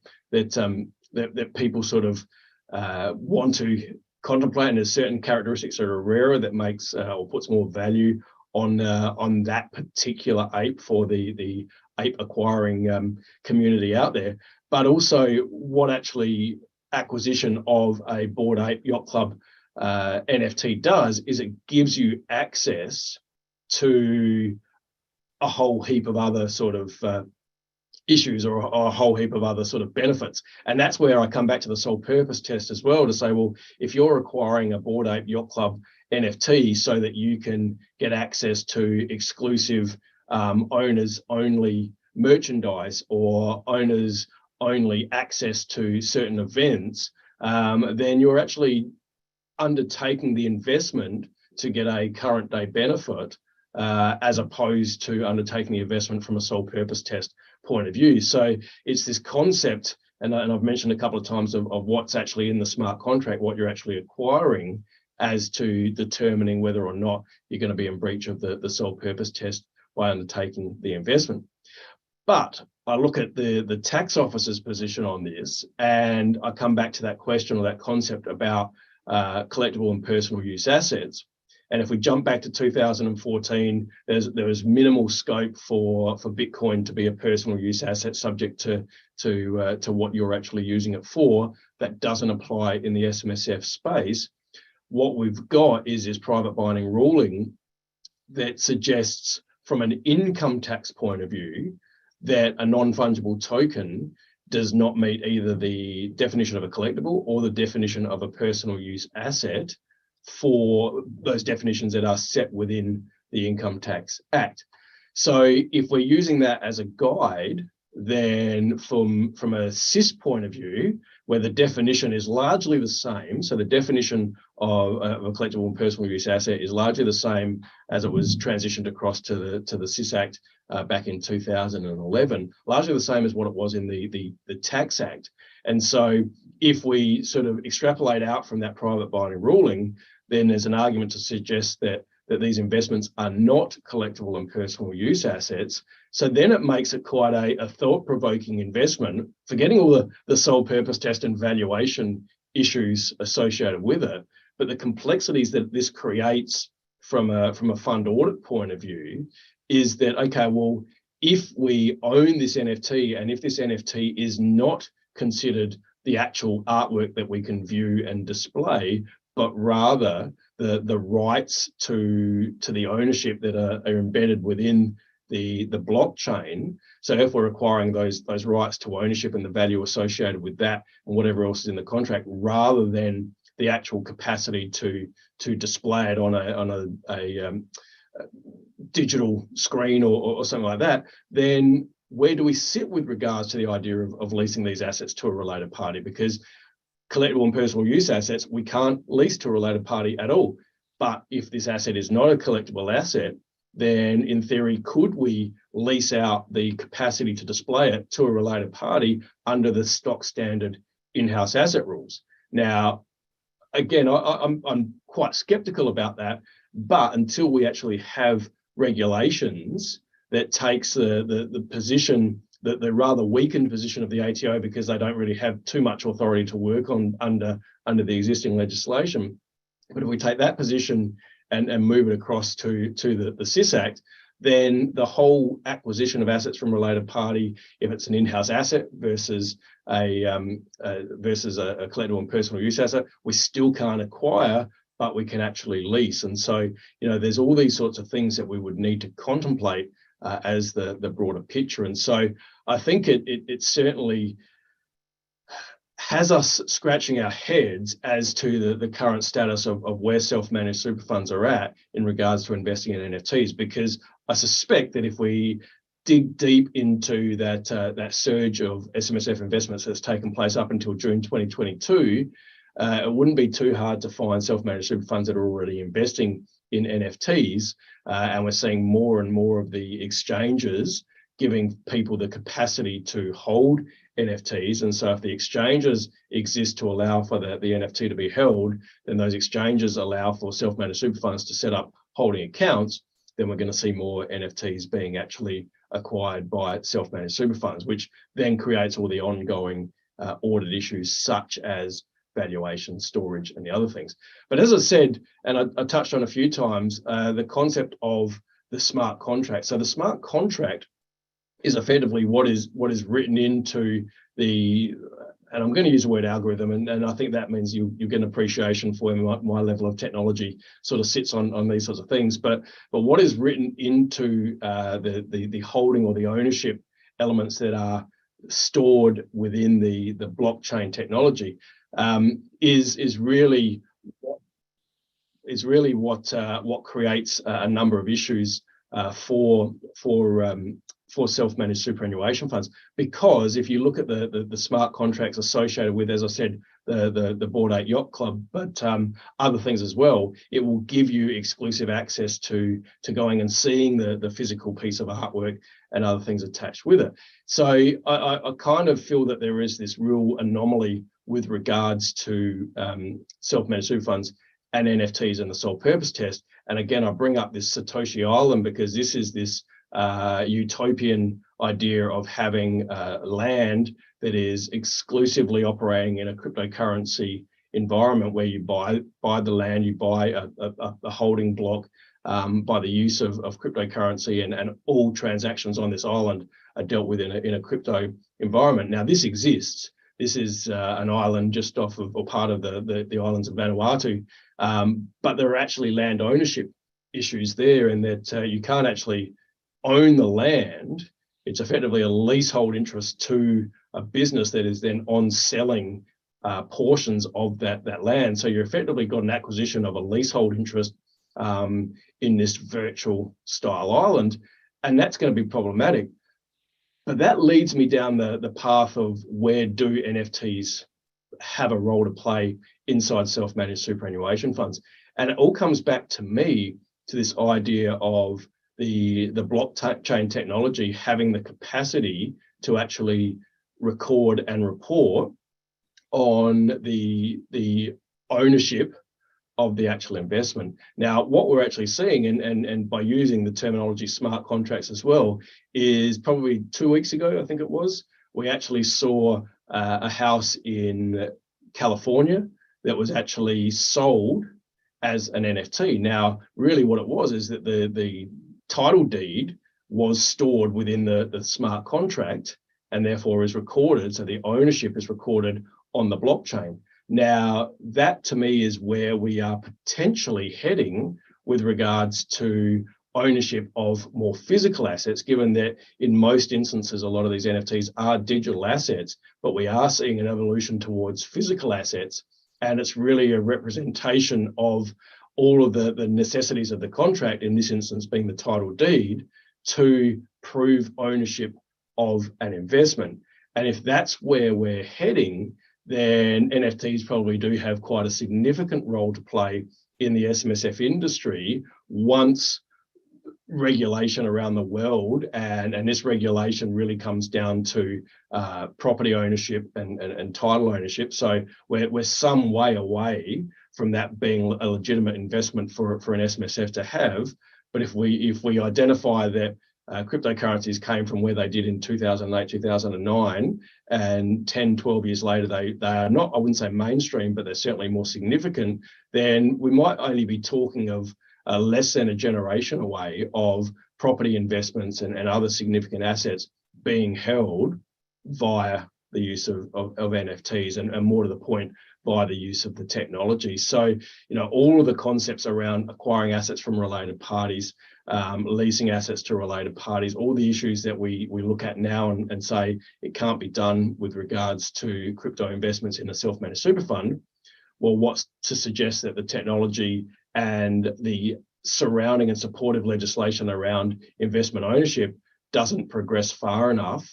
people sort of want to contemplate. And there's certain characteristics that are rarer that makes or puts more value on that particular ape for the ape acquiring community out there. But also, what actually acquisition of a Bored Ape Yacht Club NFT does is it gives you access to a whole heap of other sort of issues, or a whole heap of other sort of benefits. And that's where I come back to the sole purpose test as well, to say, well, if you're acquiring a Bored Ape Yacht Club NFT so that you can get access to exclusive owners only merchandise or owners only access to certain events, then you're actually undertaking the investment to get a current day benefit, as opposed to undertaking the investment from a sole purpose test point of view. So it's this concept, and I've mentioned a couple of times of what's actually in the smart contract, what you're actually acquiring, as to determining whether or not you're going to be in breach of the sole purpose test by undertaking the investment. But I look at the tax officer's position on this, and I come back to that question or that concept about collectible and personal use assets. And if we jump back to 2014, there was minimal scope for Bitcoin to be a personal use asset subject to what you're actually using it for. That doesn't apply in the SMSF space. What we've got is this private binding ruling that suggests, from an income tax point of view, that a non-fungible token does not meet either the definition of a collectible or the definition of a personal use asset for those definitions that are set within the Income Tax Act. So if we're using that as a guide, then from a SIS point of view, where the definition is largely the same, so the definition of a collectible and personal use asset is largely the same as it was transitioned across to the SIS Act back in 2011, largely the same as what it was in the Tax Act. And so if we sort of extrapolate out from that private binding ruling, then there's an argument to suggest that these investments are not collectible and personal use assets. So then it makes it quite a thought-provoking investment, forgetting all the sole purpose test and valuation issues associated with it, but the complexities that this creates from a fund audit point of view is that, okay, well, if we own this NFT and if this NFT is not considered the actual artwork that we can view and display, but rather the rights to the ownership that are embedded within the blockchain. So if we're acquiring those rights to ownership and the value associated with that and whatever else is in the contract, rather than the actual capacity to display it on a digital screen or something like that, then where do we sit with regards to the idea of leasing these assets to a related party? Because collectible and personal use assets, we can't lease to a related party at all. But if this asset is not a collectible asset, then in theory, could we lease out the capacity to display it to a related party under the stock standard in-house asset rules? Now, again, I'm quite skeptical about that, but until we actually have regulations that takes the position, the rather weakened position of the ATO, because they don't really have too much authority to work on under the existing legislation. But if we take that position and move it across to the SIS Act, then the whole acquisition of assets from related party, if it's an in-house asset versus a collectible and personal use asset, we still can't acquire, but we can actually lease. And so, there's all these sorts of things that we would need to contemplate as the broader picture. And so I think it certainly has us scratching our heads as to the current status of where self-managed super funds are at in regards to investing in NFTs, because I suspect that if we dig deep into that surge of SMSF investments that's taken place up until June 2022, it wouldn't be too hard to find self-managed super funds that are already investing in NFTs, and we're seeing more and more of the exchanges giving people the capacity to hold NFTs. And so if the exchanges exist to allow for the NFT to be held, then those exchanges allow for self-managed super funds to set up holding accounts, then we're going to see more NFTs being actually acquired by self-managed super funds, which then creates all the ongoing audit issues such as valuation, storage, and the other things. But as I said, and I touched on a few times, the concept of the smart contract. So the smart contract is effectively what is written into the, and I'm going to use the word algorithm, and I think that means you get an appreciation for my level of technology sort of sits on these sorts of things. But what is written into the holding or the ownership elements that are stored within the blockchain technology is really what creates a number of issues for self-managed superannuation funds, because if you look at the smart contracts associated with, as I said, the Board 8 Yacht Club, but other things as well, it will give you exclusive access to going and seeing the physical piece of artwork and other things attached with it. So I kind of feel that there is this real anomaly with regards to self-managed super funds and NFTs and the sole purpose test. And again, I bring up this Satoshi Island because this is this utopian idea of having land that is exclusively operating in a cryptocurrency environment where you buy the land, you buy a holding block by the use of cryptocurrency, and all transactions on this island are dealt with in a crypto environment. Now, this exists. This is an island just off of, or part of the islands of Vanuatu, but there are actually land ownership issues there, in that you can't actually own the land. It's effectively a leasehold interest to a business that is then on selling portions of that land. So you're effectively got an acquisition of a leasehold interest in this virtual style island, and that's going to be problematic. But that leads me down the path of, where do NFTs have a role to play inside self-managed superannuation funds? And it all comes back to me to this idea of the blockchain technology having the capacity to actually record and report on the ownership of the actual investment. Now, what we're actually seeing, and by using the terminology smart contracts as well, is probably 2 weeks ago, I think it was, we actually saw a house in California that was actually sold as an NFT. Now, really what it was is that the title deed was stored within the smart contract, and therefore is recorded. So the ownership is recorded on the blockchain. Now, that to me is where we are potentially heading with regards to ownership of more physical assets, given that in most instances, a lot of these NFTs are digital assets, but we are seeing an evolution towards physical assets. And it's really a representation of all of the necessities of the contract, in this instance being the title deed, to prove ownership of an investment. And if that's where we're heading, then NFTs probably do have quite a significant role to play in the SMSF industry once regulation around the world, and this regulation really comes down to property ownership and title ownership. So we're some way away from that being a legitimate investment for an SMSF to have. But if we identify that cryptocurrencies came from where they did in 2008, 2009, and 10, 12 years later, they are not, I wouldn't say mainstream, but they're certainly more significant, then we might only be talking of less than a generation away of property investments and other significant assets being held via the use of NFTs, and more to the point, by the use of the technology. So, all of the concepts around acquiring assets from related parties, leasing assets to related parties, all the issues that we look at now and say it can't be done with regards to crypto investments in a self-managed super fund. Well, what's to suggest that the technology and the surrounding and supportive legislation around investment ownership doesn't progress far enough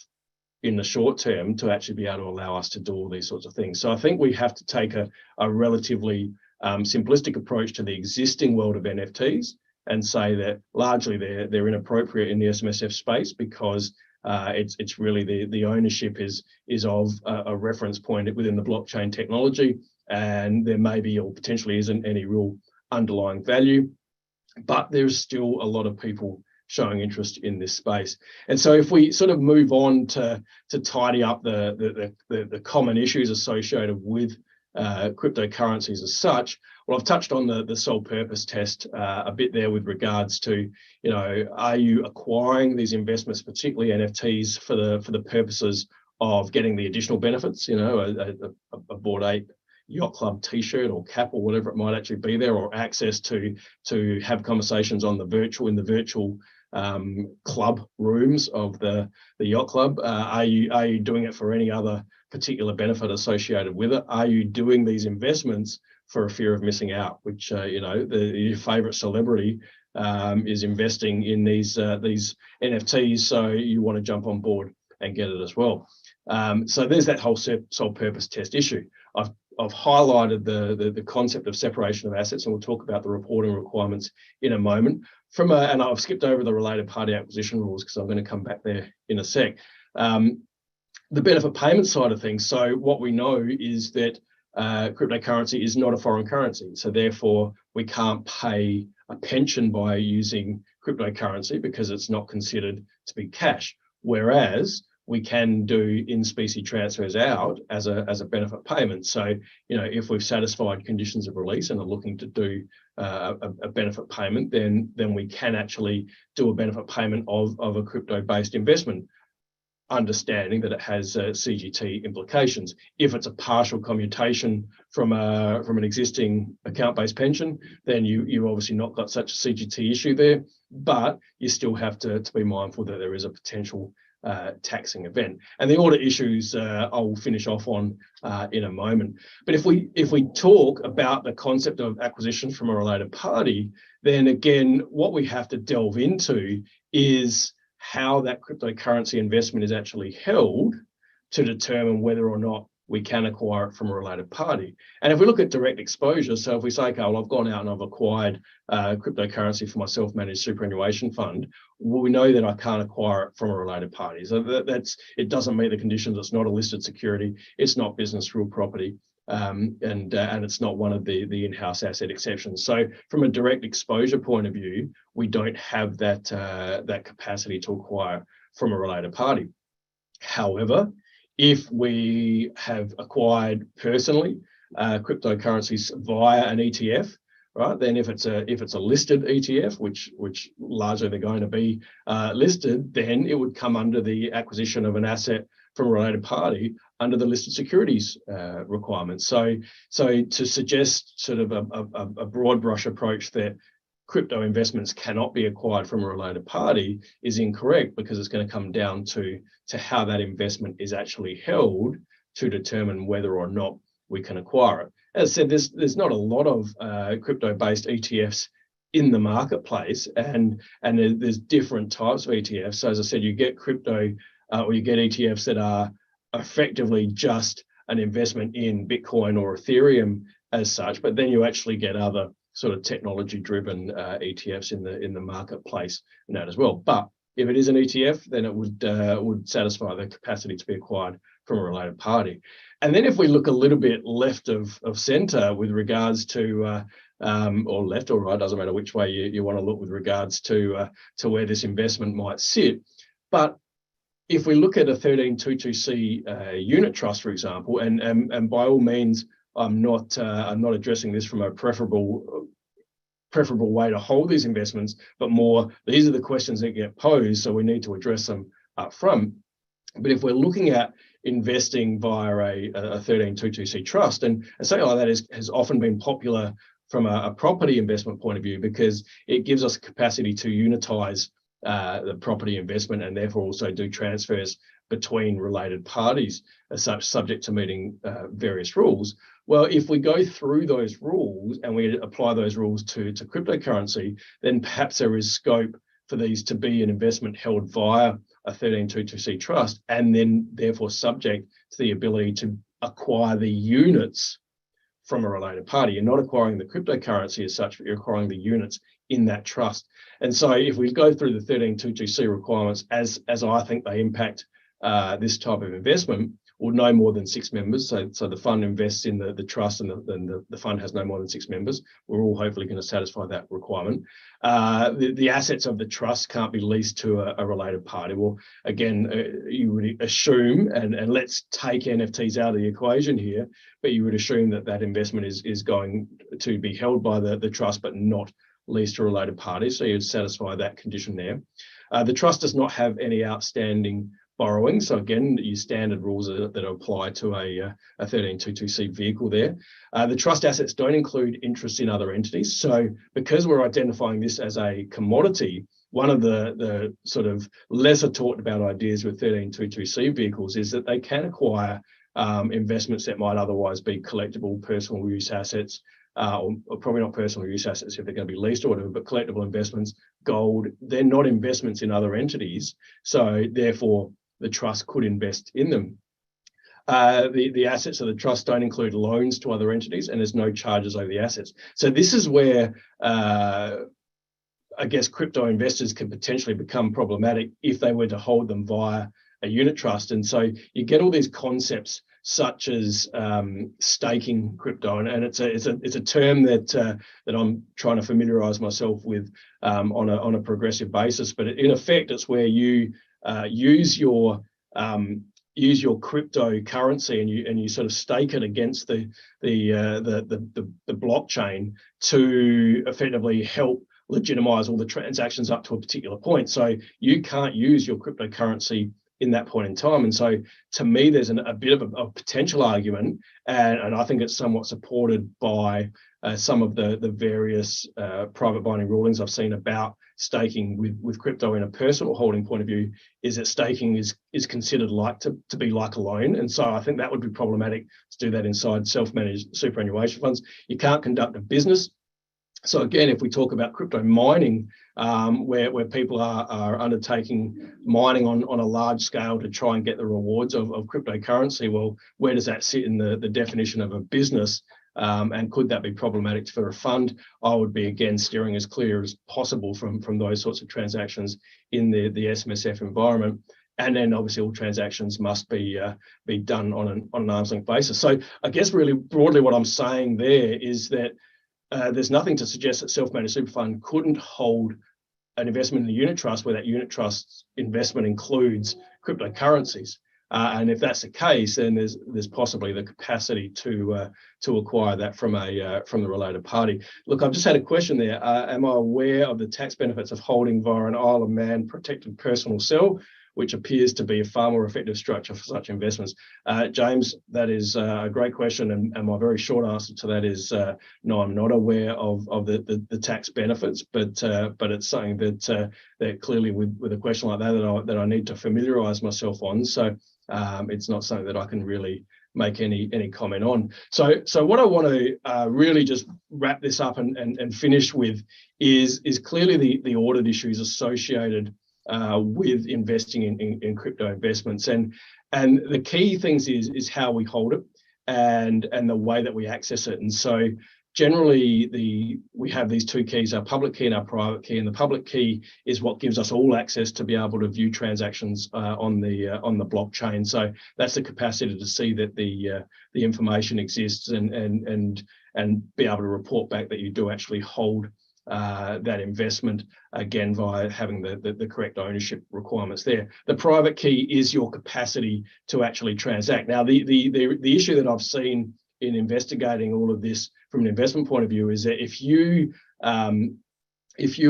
in the short term to actually be able to allow us to do all these sorts of things? So I think we have to take a relatively simplistic approach to the existing world of NFTs and say that largely they're inappropriate in the SMSF space, because it's really the ownership is of a reference point within the blockchain technology, and there may be or potentially isn't any real underlying value, but there's still a lot of people showing interest in this space. And so if we sort of move on to tidy up the common issues associated with cryptocurrencies as such, well, I've touched on the sole purpose test a bit there with regards to, are you acquiring these investments, particularly NFTs, for the purposes of getting the additional benefits, a Board 8 Yacht Club t-shirt or cap or whatever it might actually be there, or access to have conversations on the virtual club rooms of the yacht club? Are you doing it for any other particular benefit associated with it? Are you doing these investments for a fear of missing out, which your favorite celebrity is investing in these NFTs, so you want to jump on board and get it as well. So there's that whole sole purpose test issue. I've highlighted the concept of separation of assets, and we'll talk about the reporting requirements in a moment. And I've skipped over the related party acquisition rules because I'm going to come back there in a sec. The benefit payment side of things. So what we know is that cryptocurrency is not a foreign currency. So therefore, we can't pay a pension by using cryptocurrency because it's not considered to be cash. Whereas we can do in-specie transfers out as a benefit payment. So, if we've satisfied conditions of release and are looking to do a benefit payment, then we can actually do a benefit payment of a crypto-based investment, understanding that it has CGT implications. If it's a partial commutation from an existing account-based pension, then you've obviously not got such a CGT issue there, but you still have to be mindful that there is a potential taxing event. And the audit issues I'll finish off on in a moment. But if we talk about the concept of acquisition from a related party, then again, what we have to delve into is how that cryptocurrency investment is actually held to determine whether or not we can acquire it from a related party. And if we look at direct exposure, so if we say, okay, well, I've gone out and I've acquired cryptocurrency for my self-managed superannuation fund, well, we know that I can't acquire it from a related party. So it doesn't meet the conditions. It's not a listed security. It's not business real property. And it's not one of the in-house asset exceptions. So from a direct exposure point of view, we don't have that capacity to acquire from a related party. However, if we have acquired personally cryptocurrencies via an ETF, right? Then if it's a listed ETF, which largely they're going to be listed, then it would come under the acquisition of an asset from a related party under the listed securities requirements. So to suggest sort of a broad brush approach that crypto investments cannot be acquired from a related party is incorrect, because it's going to come down to how that investment is actually held to determine whether or not we can acquire it. As I said, there's not a lot of crypto-based ETFs in the marketplace, and there's different types of ETFs. So as I said, you get crypto or you get ETFs that are effectively just an investment in Bitcoin or Ethereum as such, but then you actually get other sort of technology-driven ETFs in the marketplace in that as well. But if it is an ETF, then it would satisfy the capacity to be acquired from a related party. And then if we look a little bit left of centre with regards to, or left or right, doesn't matter which way you want to look with regards to where this investment might sit. But if we look at a 1322C unit trust, for example, and by all means, I'm not addressing this from a preferable way to hold these investments, but more, these are the questions that get posed, so we need to address them up front. But if we're looking at investing via a 1322C trust, and something like that has often been popular from a property investment point of view, because it gives us capacity to unitize the property investment and therefore also do transfers between related parties as such, subject to meeting various rules. Well, if we go through those rules and we apply those rules to cryptocurrency, then perhaps there is scope for these to be an investment held via a 1322C trust, and then therefore subject to the ability to acquire the units from a related party. You're not acquiring the cryptocurrency as such, but you're acquiring the units in that trust. And so if we go through the 1322C requirements as I think they impact this type of investment, or no more than 6 members. So the fund invests in the trust, and the fund has no more than 6 members. We're all hopefully going to satisfy that requirement. The assets of the trust can't be leased to a related party. Well, again, you would assume, and let's take NFTs out of the equation here, but you would assume that investment is going to be held by the trust, but not leased to related parties. So you'd satisfy that condition there. The trust does not have any outstanding borrowing. So again, your standard rules that apply to a 1322C vehicle there. The trust assets don't include interest in other entities. So because we're identifying this as a commodity, one of the sort of lesser talked about ideas with 1322C vehicles is that they can acquire investments that might otherwise be collectible personal use assets or probably not personal use assets if they're going to be leased or whatever, but collectible investments, gold, they're not investments in other entities. So therefore, the trust could invest in them. The assets of the trust don't include loans to other entities, and there's no charges over the assets. So this is where I guess crypto investors can potentially become problematic if they were to hold them via a unit trust. And so you get all these concepts such as staking crypto, and it's a term that I'm trying to familiarise myself with on a progressive basis. But in effect, it's where you use your cryptocurrency and you sort of stake it against the blockchain to effectively help legitimize all the transactions up to a particular point. So you can't use your cryptocurrency in that point in time. And so to me, there's a bit of a potential argument, and I think it's somewhat supported by some of the various private binding rulings I've seen about staking with crypto in a personal holding point of view, is that staking is considered to be like a loan. And so I think that would be problematic to do that inside self-managed superannuation funds. You can't conduct a business. So again, if we talk about crypto mining, where people are undertaking mining on a large scale to try and get the rewards of cryptocurrency, well, where does that sit in the definition of a business? And could that be problematic for a fund? I would be, again, steering as clear as possible from those sorts of transactions in the SMSF environment. And then obviously all transactions must be done on an arm's length basis. So I guess really broadly what I'm saying there is that there's nothing to suggest that self-managed super fund couldn't hold an investment in a unit trust where that unit trust's investment includes cryptocurrencies. And if that's the case, then there's possibly the capacity to acquire that from the related party. Look, I've just had a question there. Am I aware of the tax benefits of holding via an Isle of Man protected personal cell, which appears to be a far more effective structure for such investments? James, that is a great question, and my very short answer to that is no, I'm not aware of the tax benefits, but it's something that clearly with a question like that I need to familiarise myself on. So it's not something that I can really make any comment on. So what I want to really just wrap this up and finish with is clearly the audit issues associated with investing in crypto investments, and the key things is how we hold it and the way that we access it. And so generally we have these two keys, our public key and our private key, and the public key is what gives us all access to be able to view transactions on the blockchain. So that's the capacity to see that the information exists and be able to report back that you do actually hold that investment, again via having the correct ownership requirements there. The private key is your capacity to actually transact. Now the issue that I've seen in investigating all of this from an investment point of view is that if you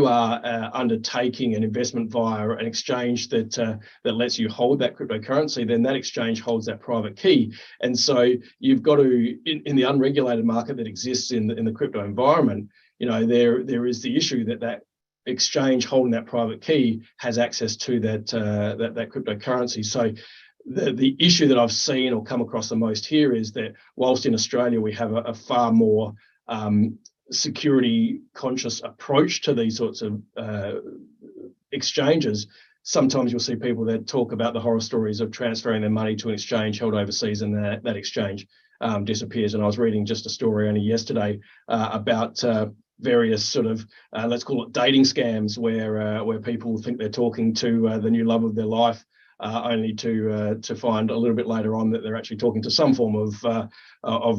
are undertaking an investment via an exchange that lets you hold that cryptocurrency, then that exchange holds that private key. And so you've got to, in the unregulated market that exists in the crypto environment, there is the issue that exchange holding that private key has access to that cryptocurrency. So the issue that I've seen or come across the most here is that whilst in Australia we have a far more security conscious approach to these sorts of exchanges, sometimes you'll see people that talk about the horror stories of transferring their money to an exchange held overseas, and that exchange disappears. And I was reading just a story only yesterday about various sort of let's call it dating scams where people think they're talking to the new love of their life, only to find a little bit later on that they're actually talking to some form of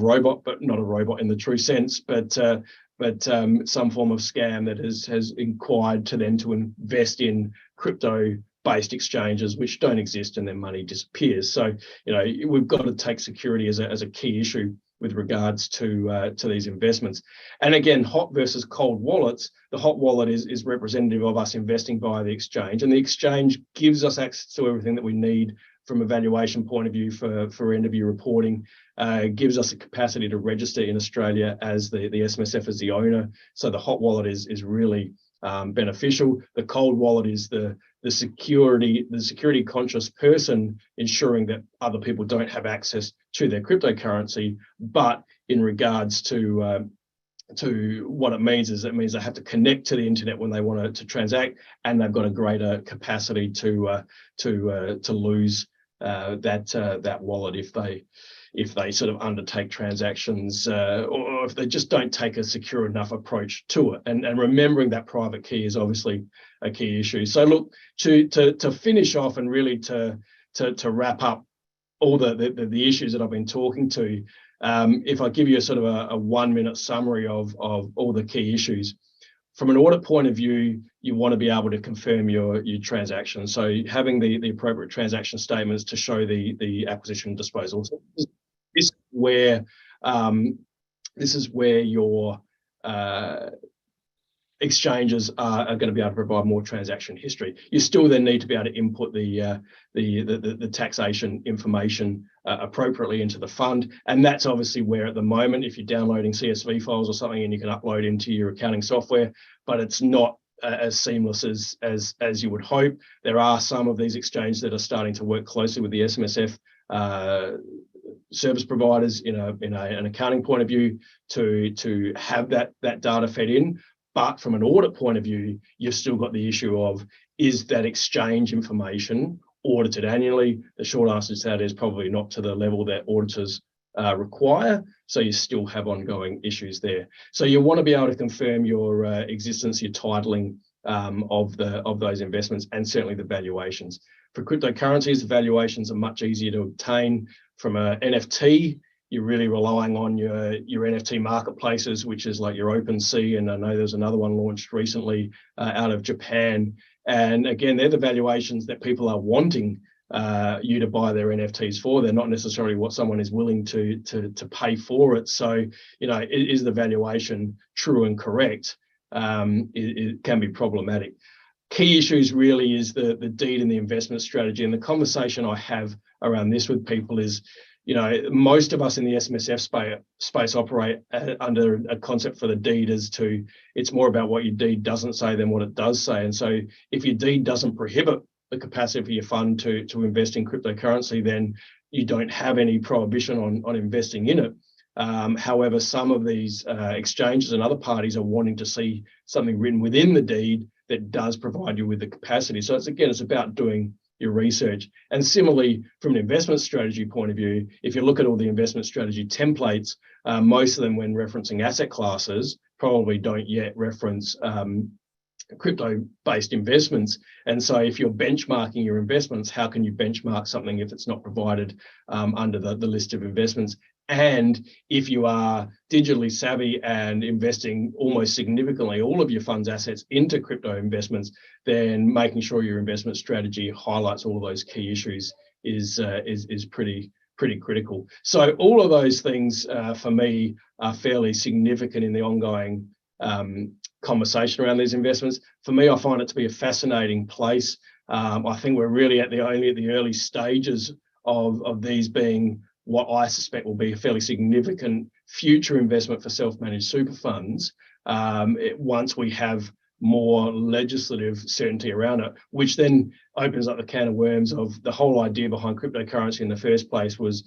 robot, but not a robot in the true sense, but some form of scam that has inquired to them to invest in crypto-based exchanges which don't exist, and their money disappears. So we've got to take security as a key issue with regards to these investments. And again, hot versus cold wallets. The hot wallet is representative of us investing via the exchange, and the exchange gives us access to everything that we need from a valuation point of view for end of year reporting, gives us a capacity to register in Australia as the SMSF as the owner. So the hot wallet is really beneficial. The cold wallet is the security conscious person ensuring that other people don't have access to their cryptocurrency. But in regards to what it means is they have to connect to the internet when they want to transact, and they've got a greater capacity to lose that wallet if they sort of undertake transactions or if they just don't take a secure enough approach to it. And remembering that private key is obviously a key issue. So look, to finish off and really to wrap up all the issues that I've been talking to, if I give you a sort of a 1-minute summary of all the key issues, from an audit point of view, you want to be able to confirm your transactions. So having the appropriate transaction statements to show the acquisition and disposal. So this is where your exchanges are going to be able to provide more transaction history. You still then need to be able to input the taxation information appropriately into the fund, and that's obviously where at the moment, if you're downloading CSV files or something, and you can upload into your accounting software, but it's not as seamless as you would hope. There are some of these exchanges that are starting to work closely with the SMSF service providers in an accounting point of view to have that data fed in. But from an audit point of view, you've still got the issue of, is that exchange information audited annually? The short answer to that is probably not to the level that auditors require. So you still have ongoing issues there. So you want to be able to confirm your existence, your titling of those investments, and certainly the valuations. For cryptocurrencies, the valuations are much easier to obtain. From an NFT, you're really relying on your NFT marketplaces, which is like your OpenSea, and I know there's another one launched recently out of Japan. And again, they're the valuations that people are wanting you to buy their NFTs for. They're not necessarily what someone is willing to pay for it. So, is the valuation true and correct? It can be problematic. Key issues really is the deed and the investment strategy. And the conversation I have around this with people is, most of us in the SMSF space operate under a concept for the deed as to, it's more about what your deed doesn't say than what it does say. And so if your deed doesn't prohibit the capacity for your fund to invest in cryptocurrency, then you don't have any prohibition on investing in it. However, some of these exchanges and other parties are wanting to see something written within the deed that does provide you with the capacity. So it's about doing your research. And similarly, from an investment strategy point of view, if you look at all the investment strategy templates, most of them, when referencing asset classes, probably don't yet reference crypto-based investments. And so if you're benchmarking your investments, how can you benchmark something if it's not provided under the list of investments? And if you are digitally savvy and investing almost significantly all of your fund's assets into crypto investments, then making sure your investment strategy highlights all of those key issues is pretty critical. So all of those things for me are fairly significant in the ongoing conversation around these investments. For me, I find it to be a fascinating place. I think we're really only at the early stages of these being what I suspect will be a fairly significant future investment for self-managed super funds once we have more legislative certainty around it, which then opens up the can of worms of the whole idea behind cryptocurrency in the first place was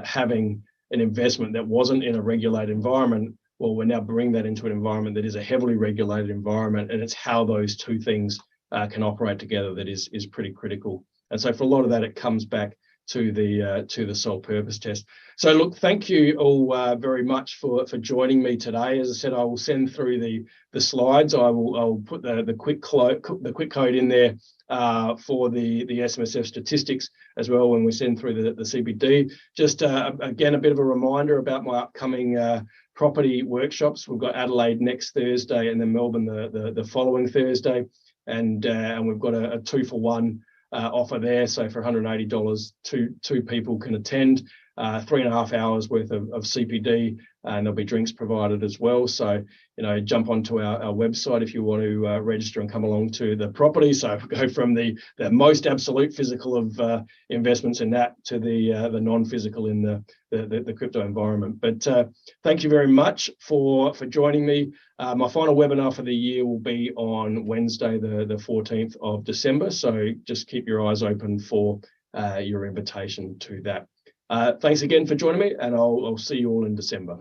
having an investment that wasn't in a regulated environment. Well, we're now bringing that into an environment that is a heavily regulated environment, and it's how those two things can operate together that is pretty critical. And so for a lot of that, it comes back to the sole purpose test. So look, thank you all very much for joining me today. As I said, I will send through the slides. I'll put the quick code in there for the SMSF statistics as well when we send through the CBD. Just again, a bit of a reminder about my upcoming property workshops. We've got Adelaide next Thursday and then Melbourne the following Thursday, and we've got a 2-for-1 offer there. So for $180, two people can attend, 3.5 hours worth of CPD, and there'll be drinks provided as well. So, jump onto our website if you want to register and come along to the property. So go from the most absolute physical of investments in that to the non-physical in the crypto environment. But thank you very much for joining me. My final webinar for the year will be on Wednesday, the 14th of December. So just keep your eyes open for your invitation to that. Thanks again for joining me, and I'll see you all in December.